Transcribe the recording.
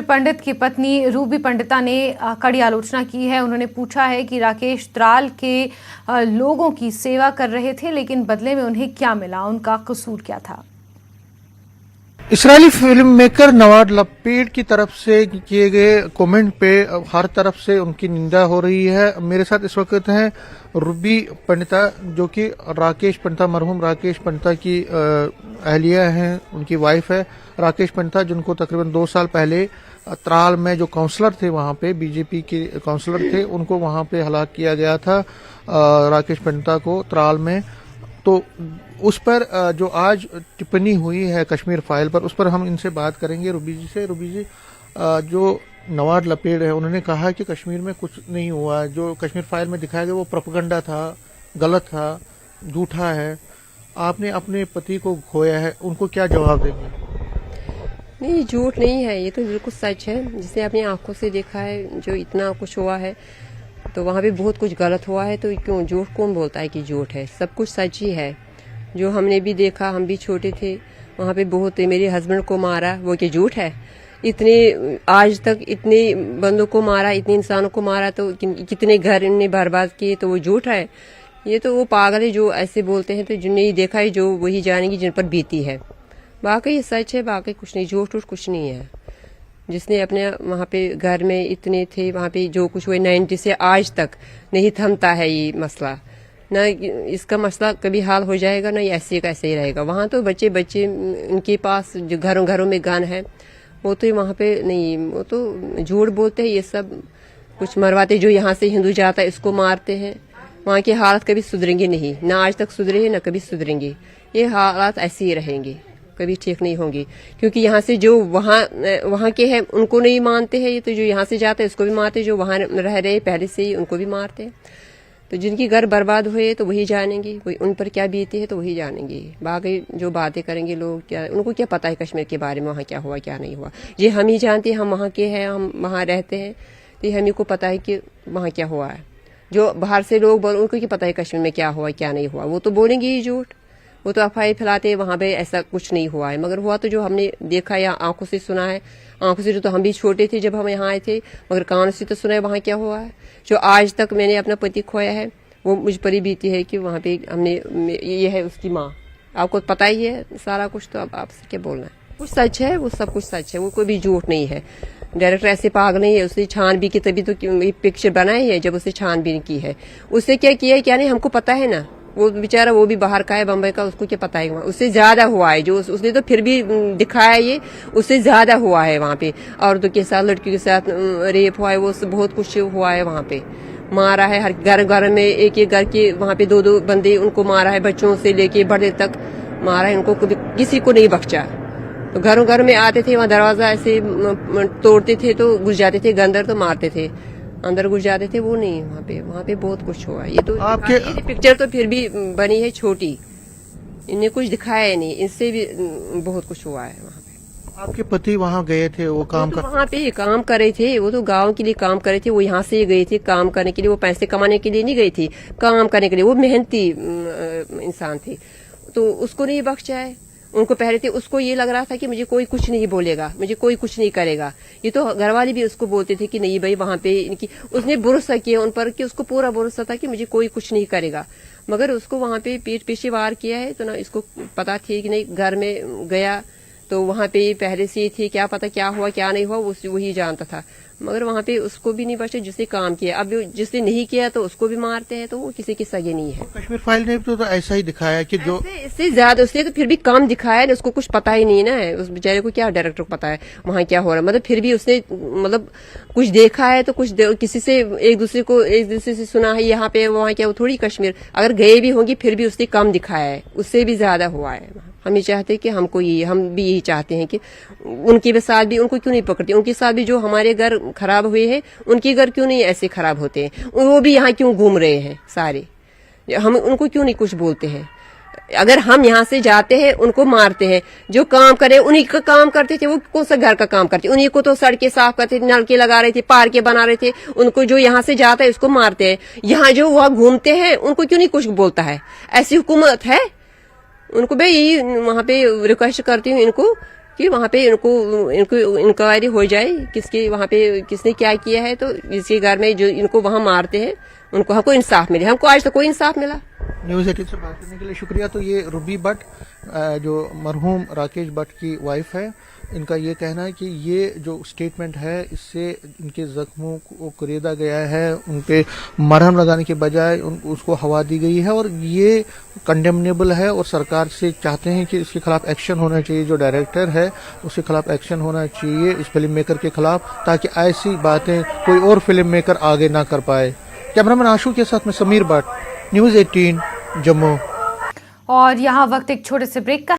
पंडित की पत्नी रूबी पंडिता ने कड़ी आलोचना की है। उन्होंने पूछा है कि राकेश त्राल के लोगों की सेवा कर रहे थे, लेकिन बदले में उन्हें क्या मिला, उनका कसूर क्या था। इसराइली फिल्म मेकर नवाड लपेट की तरफ से किए गए कमेंट पे हर तरफ से उनकी निंदा हो रही है। मेरे साथ इस वक्त हैं रूबी पंडिता, जो कि राकेश पंडिता, मरहूम राकेश पंडिता की अहलिया हैं, उनकी वाइफ है राकेश पंडिता, जिनको तकरीबन 2 साल पहले त्राल में जो काउंसलर थे, वहां पे बीजेपी के काउंसलर थे, उनको वहां पे हलाक किया गया था राकेश पंडिता को त्राल में। तो उस पर जो आज टिप्पणी हुई है कश्मीर फाइल पर, उस पर हम इनसे बात करेंगे रूबी जी से। रूबी जी, जो नवाड लपेट है, उन्होंने कहा कि कश्मीर में कुछ नहीं हुआ, जो कश्मीर फाइल में दिखाया गया वो प्रोपेगेंडा था, गलत था, झूठा है, आपने अपने पति को खोया है, उनको क्या जवाब देंगे? नहीं, झूठ नहीं है, ये तो बिल्कुल सच है। जिसने अपनी आंखों से देखा है, जो इतना कुछ हुआ है, तो वहाँ पे बहुत कुछ गलत हुआ है, तो क्यों झूठ कौन बोलता है कि झूठ है? सब कुछ सच ही है। जो हमने भी देखा, हम भी छोटे थे, वहाँ पे बहुत मेरे हस्बैंड को मारा, वो क्या झूठ है? इतने आज तक इतने बंदों को मारा, इतने इंसानों को मारा, तो कितने घर इनने बर्बाद किए, तो वो झूठ है? ये तो वो पागल है जो ऐसे बोलते हैं। तो जिनने देखा है, जो वही जानेंगे जिन पर बीती है। बाकी ये सच है, बाकी कुछ नहीं, झूठ कुछ नहीं है। जिसने अपने वहाँ पे घर में इतने थे, वहाँ पे जो कुछ हुए 90 से आज तक नहीं थमता है ये मसला। न इसका मसला कभी हल हो जाएगा, न ऐसे का ऐसे ही रहेगा। वहाँ तो बच्चे उनके पास जो घरों में गन है, वो तो वहाँ पे नहीं, वो तो झूठ बोलते हैं। ये सब कुछ मरवाते, जो यहाँ से हिंदू जाता है इसको मारते हैं। वहाँ की हालत कभी सुधरेंगे नहीं, न आज तक सुधरे हैं, न कभी सुधरेंगे। ये हालात ऐसे ही रहेंगे, कभी ठीक नहीं होंगे। क्योंकि यहाँ से जो वहाँ के हैं उनको नहीं मानते हैं, ये तो जो यहाँ से जाते हैं उसको भी मारते, जो वहाँ रह रहे पहले से ही उनको भी मारते हैं। तो जिनकी घर बर्बाद हुए तो वही जानेंगे, वही उन पर क्या बीती है तो वही जानेंगे। बाकी जो बातें करेंगे लोग, क्या उनको क्या पता है कश्मीर के बारे में, वहाँ क्या हुआ क्या नहीं हुआ? ये हम ही जानते हैं, हम वहाँ के हैं, हम वहाँ रहते हैं, तो हमी को पता है कि वहाँ क्या हुआ है। जो बाहर से लोग बोल, उनको क्या पता है कश्मीर में क्या हुआ क्या नहीं हुआ? वो तो बोलेंगे ही झूठ, वो तो अफवाहें फैलाते हैं, वहाँ पे ऐसा कुछ नहीं हुआ है। मगर हुआ तो जो हमने देखा या आंखों से सुना है, आंखों से तो हम भी छोटे थे जब हम यहाँ आए थे, मगर कानों से तो सुना है वहाँ क्या हुआ है। जो आज तक मैंने अपना पति खोया है, वो मुझ पर ही बीती है कि वहाँ पे हमने, ये है उसकी माँ, आपको पता ही है सारा कुछ, तो अब आपसे क्या बोलना है? कुछ सच है, वो सब कुछ सच है, वो कोई भी झूठ नहीं है। डायरेक्टर ऐसे पागल नहीं है, उसने छानबीन की तभी तो पिक्चर बनाई है। जब उसने छानबीन की है, उससे क्या किया है क्या नहीं हमको पता है ना। वो बेचारा, वो भी बाहर का है, बम्बई का, उसको क्या पता है? उससे ज्यादा हुआ है जो उसने तो फिर भी दिखाया, ये उससे ज्यादा हुआ है। वहाँ पे औरतों के साथ, लड़कियों के साथ रेप हुआ है, वो बहुत कुछ हुआ है। वहाँ पे मारा है, हर घर में, एक घर के वहाँ पे 2 बंदे उनको मारा है, बच्चों से लेके बड़े तक मारा है उनको, किसी को नहीं बख्शा। तो घर में आते थे, वहाँ दरवाजा ऐसे तोड़ते थे तो घुस जाते थे, अंदर तो मारते थे, अंदर घुस जाते थे। वो नहीं, वहाँ पे बहुत कुछ हुआ। ये तो आपके पिक्चर तो फिर भी बनी है छोटी, इन्हें कुछ दिखाया नहीं, इससे भी बहुत कुछ हुआ है। वहाँ पे आपके पति वहाँ गए थे, वो काम कर, वहाँ पे काम कर रहे थे, वो तो गांव के लिए काम कर रहे थे। वो यहाँ से गए थे काम करने के लिए, वो पैसे कमाने के लिए नहीं गई थी, काम करने के लिए। वो मेहनती इंसान थे, तो उसको नहीं बख्शा है। उनको पहले थे, उसको ये लग रहा था कि मुझे कोई कुछ नहीं बोलेगा, मुझे कोई कुछ नहीं करेगा। ये तो घर वाले भी उसको बोलते थे कि नहीं भाई, वहाँ पे इनकी, उसने भरोसा किया उन पर कि उसको पूरा भरोसा था कि मुझे कोई कुछ नहीं करेगा। मगर उसको वहाँ पे पीठ पीछे वार किया है, तो ना इसको पता थी कि नहीं, घर में गया तो वहाँ पे पहले से ही थी, क्या पता क्या हुआ क्या नहीं हुआ, वही जानता था। मगर वहाँ पे उसको भी नहीं बचा जिसने काम किया। अब जिसने नहीं किया तो उसको भी मारते हैं, तो वो किसी की सगे नहीं है। कश्मीर फाइल ने तो ऐसा ही दिखाया कि जो इससे ज्यादा, उसने तो फिर भी कम दिखाया है, उसको कुछ पता ही नहीं ना है। उस बेचारे को क्या डायरेक्टर को पता है वहाँ क्या हो रहा है? मतलब फिर भी उसने कुछ देखा है, तो कुछ किसी से एक दूसरे से सुना है, यहाँ पे वहाँ क्या, वो थोड़ी कश्मीर अगर गए भी होंगी फिर भी उसने कम दिखाया है, उससे भी ज्यादा हुआ है। हम ये चाहते हैं कि हम भी यही चाहते हैं कि उनके साथ भी, उनको क्यों नहीं पकड़ते? उनके साथ भी जो हमारे घर खराब हुए हैं, उनके घर क्यों नहीं ऐसे खराब होते हैं? वो भी यहाँ क्यों घूम रहे हैं सारे? हम उनको क्यों नहीं कुछ बोलते हैं? अगर हम यहाँ से जाते हैं उनको मारते हैं, जो काम करे उन्हीं का काम करते थे। वो कौन सा घर का काम करते? उन्हीं को तो सड़कें साफ करते थे, नलके लगा रहे थे, पार्कें बना रहे थे। उनको जो यहाँ से जाता है उसको मारते हैं। यहाँ जो वहाँ घूमते हैं उनको क्यों नहीं कुछ बोलता है? ऐसी हुकूमत है? उनको भाई वहाँ पे रिक्वेस्ट करती हूँ इनको कि वहाँ पे इनको इंक्वायरी हो जाए किसके वहाँ पे किसने क्या किया है, तो इसके घर में जो इनको वहाँ मारते हैं उनको हमको इंसाफ मिले। हमको आज तक कोई इंसाफ मिला। न्यूज़ 18 से बात करने के लिए शुक्रिया। तो ये रूबी भट्ट जो मरहूम राकेश भट्ट की वाइफ है, इनका ये कहना है कि ये जो स्टेटमेंट है इससे इनके जख्मों को कुरेदा गया है, उन पे मरहम लगाने के बजाय उसको हवा दी गई है और ये कंडेमनेबल है और सरकार से चाहते हैं कि इसके खिलाफ एक्शन होना चाहिए। जो डायरेक्टर है उसके खिलाफ एक्शन होना चाहिए इस फिल्म मेकर के खिलाफ, ताकि ऐसी बातें कोई और फिल्म मेकर आगे ना कर पाए। कैमरामैन आशू के साथ में समीर भट्ट, न्यूज़ 18 जम्मू। और यहाँ वक्त एक छोटे से ब्रेक का